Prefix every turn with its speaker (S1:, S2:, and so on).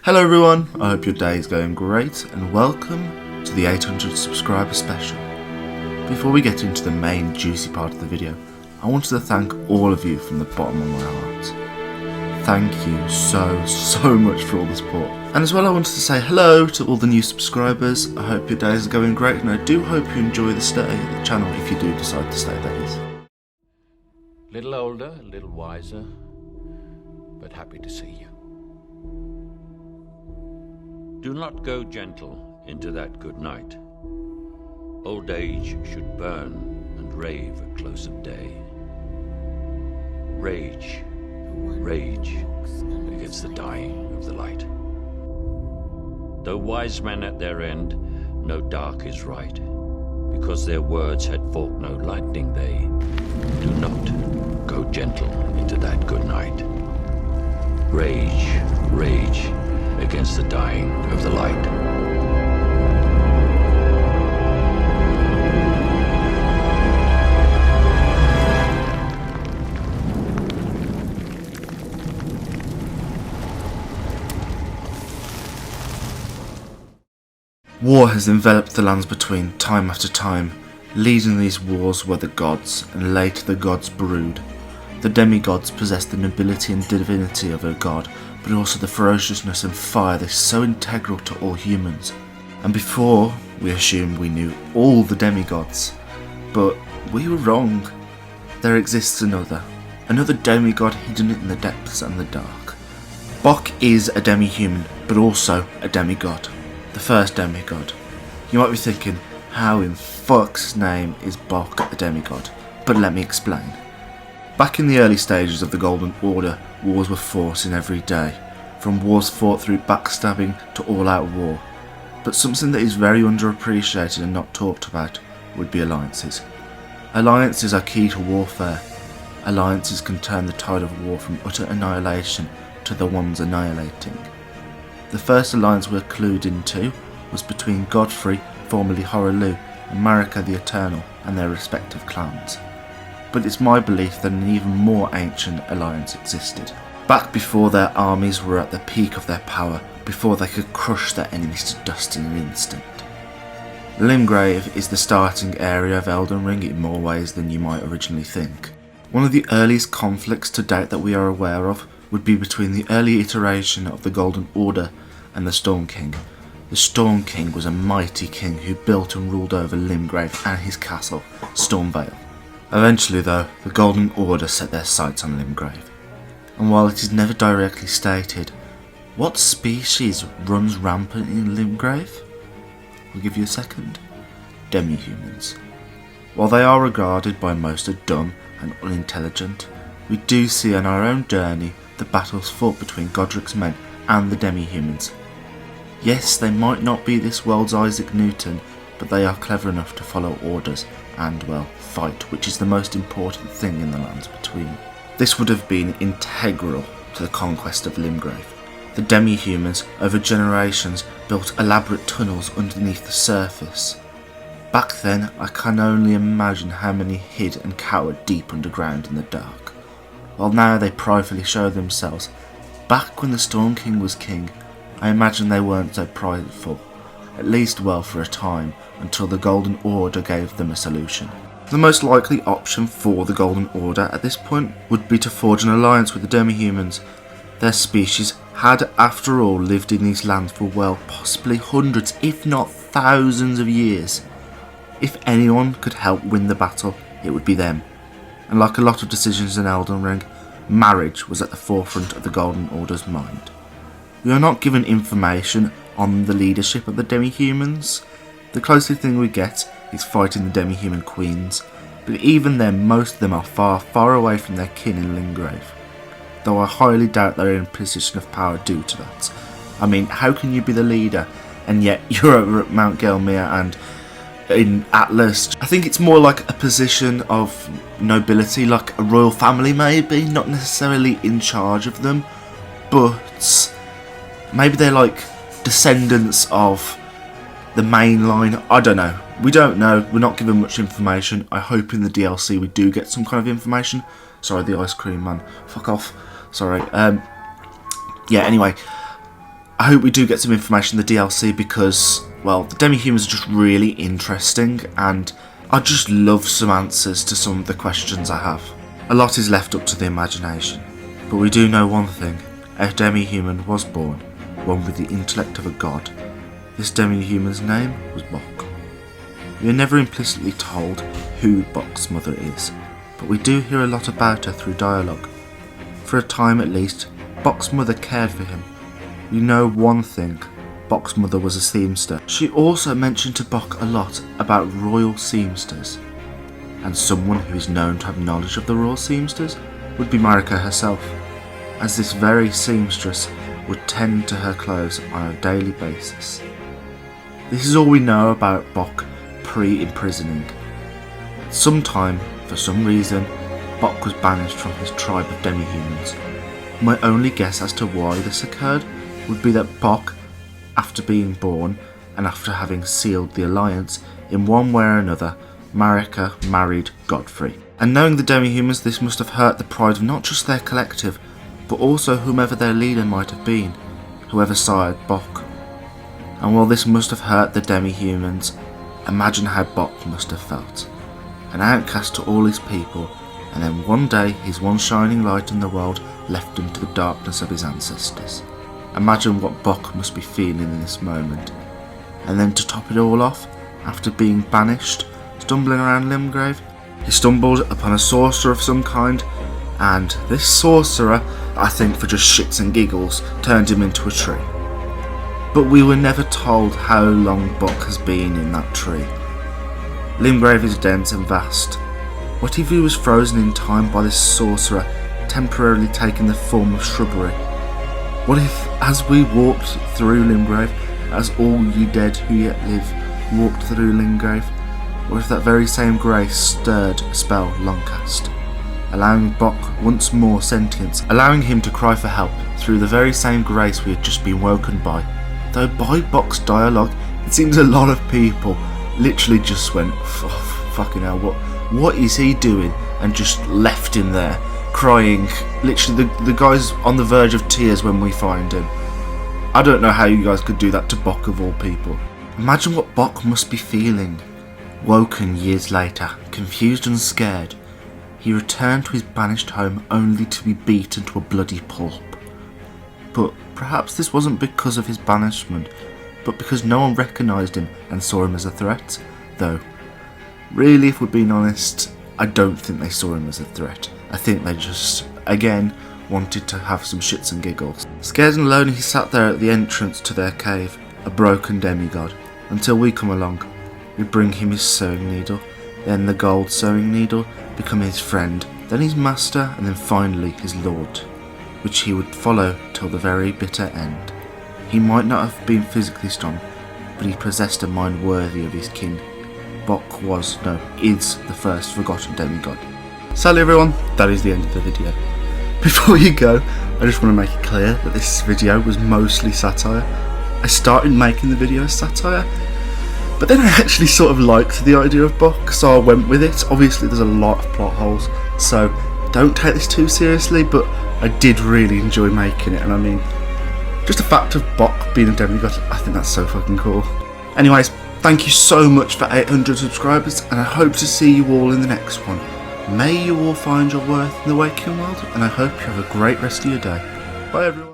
S1: Hello everyone, I hope your day is going great and welcome to the 800 subscriber special. Before we get into the main juicy part of the video, I wanted to thank all of you from the bottom of my heart. Thank you so much for all the support. And as well I wanted to say hello to all the new subscribers. I hope your days are going great and I do hope you enjoy the stay at the channel if you do decide to stay, that is.
S2: Little older, a little wiser, but happy to see you. Do not go gentle into that good night. Old age should burn and rave at close of day. Rage, rage against the dying of the light. Though wise men at their end, no dark is right. Because their words had forked no lightning, they do not go gentle into that good night. Rage, rage against the dying of the light.
S1: War has enveloped the lands between time after time. Leading these wars were the gods, and later the gods' brood. The demigods possessed the nobility and divinity of a god, but also the ferociousness and fire that is so integral to all humans. And before, we assumed we knew all the demigods, but we were wrong. There exists another demigod hidden in the depths and the dark. Bok is a demi-human, but also a demigod. The first demigod. You might be thinking, how in fuck's name is Bok a demigod? But let me explain. Back in the early stages of the Golden Order, wars were fought in every day, from wars fought through backstabbing to all-out war. But something that is very underappreciated and not talked about would be alliances. Alliances are key to warfare. Alliances can turn the tide of war from utter annihilation to the ones annihilating. The first alliance we were clued into was between Godfrey, formerly Horaloo, and Marika the Eternal and their respective clans. But it's my belief that an even more ancient alliance existed. Back before their armies were at the peak of their power, before they could crush their enemies to dust in an instant. Limgrave is the starting area of Elden Ring in more ways than you might originally think. One of the earliest conflicts to date that we are aware of would be between the early iteration of the Golden Order and the Storm King. The Storm King was a mighty king who built and ruled over Limgrave and his castle, Stormvale. Eventually though, the Golden Order set their sights on Limgrave. And while it is never directly stated, what species runs rampant in Limgrave? I'll give you a second. Demi-humans. While they are regarded by most as dumb and unintelligent, we do see on our own journey the battles fought between Godric's men and the demi-humans. Yes, they might not be this world's Isaac Newton, but they are clever enough to follow orders and, well, fight, which is the most important thing in the lands between. This would have been integral to the conquest of Limgrave. The demi-humans, over generations, built elaborate tunnels underneath the surface. Back then, I can only imagine how many hid and cowered deep underground in the dark. While now they pridefully show themselves. Back when the Storm King was king, I imagine they weren't so prideful, at least well for a time, until the Golden Order gave them a solution. The most likely option for the Golden Order at this point would be to forge an alliance with the demi-humans. Their species had, after all, lived in these lands for, well, possibly hundreds, if not thousands of years. If anyone could help win the battle, it would be them. And like a lot of decisions in Elden Ring, marriage was at the forefront of the Golden Order's mind. We are not given information on the leadership of the demi-humans. The closest thing we get is fighting the demi-human queens, but even then most of them are far away from their kin in Limgrave, though I highly doubt they're in a position of power due to that. I mean, how can you be the leader and yet you're over at Mount Gelmir and in Atlas? I think it's more like a position of nobility, like a royal family maybe, not necessarily in charge of them, but maybe they're like descendants of the main line. I don't know. We don't know. We're not given much information. I hope in the DLC we do get some kind of information. Sorry, the ice cream man. Fuck off. Sorry. Yeah, anyway. I hope we do get some information in the DLC because, well, the demi-humans are just really interesting and I just love some answers to some of the questions I have. A lot is left up to the imagination, but we do know one thing. A demi-human was born, one with the intellect of a god. This demi-human's name was Bok. We are never implicitly told who Bok's mother is, but we do hear a lot about her through dialogue. For a time at least, Bok's mother cared for him. We know one thing, Bok's mother was a seamster. She also mentioned to Bok a lot about royal seamsters, and someone who is known to have knowledge of the royal seamsters would be Marika herself, as this very seamstress would tend to her clothes on a daily basis. This is all we know about Bok pre-imprisoning. Sometime, for some reason, Bok was banished from his tribe of demi-humans. My only guess as to why this occurred would be that Bok, after being born and after having sealed the alliance, in one way or another, Marika married Godfrey. And knowing the demi-humans, this must have hurt the pride of not just their collective, but also whomever their leader might have been, whoever sired Bok. And while this must have hurt the demi-humans, imagine how Bok must have felt. An outcast to all his people, and then one day his one shining light in the world left him to the darkness of his ancestors. Imagine what Bok must be feeling in this moment. And then to top it all off, after being banished, stumbling around Limgrave, he stumbled upon a sorcerer of some kind, and this sorcerer, I think for just shits and giggles, turned him into a tree. But we were never told how long Bok has been in that tree. Limgrave is dense and vast. What if he was frozen in time by this sorcerer, temporarily taking the form of shrubbery? What if, as we walked through Limgrave, as all ye dead who yet live walked through Limgrave, what if that very same grace stirred a spell long cast, allowing Bok once more sentience, allowing him to cry for help through the very same grace we had just been woken by? Though by Bok's dialogue, it seems a lot of people literally just went, oh, fucking hell, what is he doing? And just left him there, crying, literally the guy's on the verge of tears when we find him. I don't know how you guys could do that to Bok of all people. Imagine what Bok must be feeling. Woken years later, confused and scared, he returned to his banished home only to be beaten to a bloody pulp. But perhaps this wasn't because of his banishment, but because no one recognised him and saw him as a threat, though really, if we're being honest, I don't think they saw him as a threat. I think they just, again, wanted to have some shits and giggles. Scared and alone, he sat there at the entrance to their cave, a broken demigod, until we come along. We bring him his sewing needle, then the gold sewing needle, become his friend, then his master, and then finally his lord, which he would follow till the very bitter end. He might not have been physically strong, but he possessed a mind worthy of his kin. Bok is the first Forgotten Demi-God. Sadly everyone, that is the end of the video. Before you go, I just want to make it clear that this video was mostly satire. I started making the video as satire, but then I actually sort of liked the idea of Bok, so I went with it. Obviously there's a lot of plot holes, so don't take this too seriously, but I did really enjoy making it, and I mean, just the fact of Bok being a demigod, I think that's so fucking cool. Anyways, thank you so much for 800 subscribers, and I hope to see you all in the next one. May you all find your worth in the waking world, and I hope you have a great rest of your day. Bye everyone.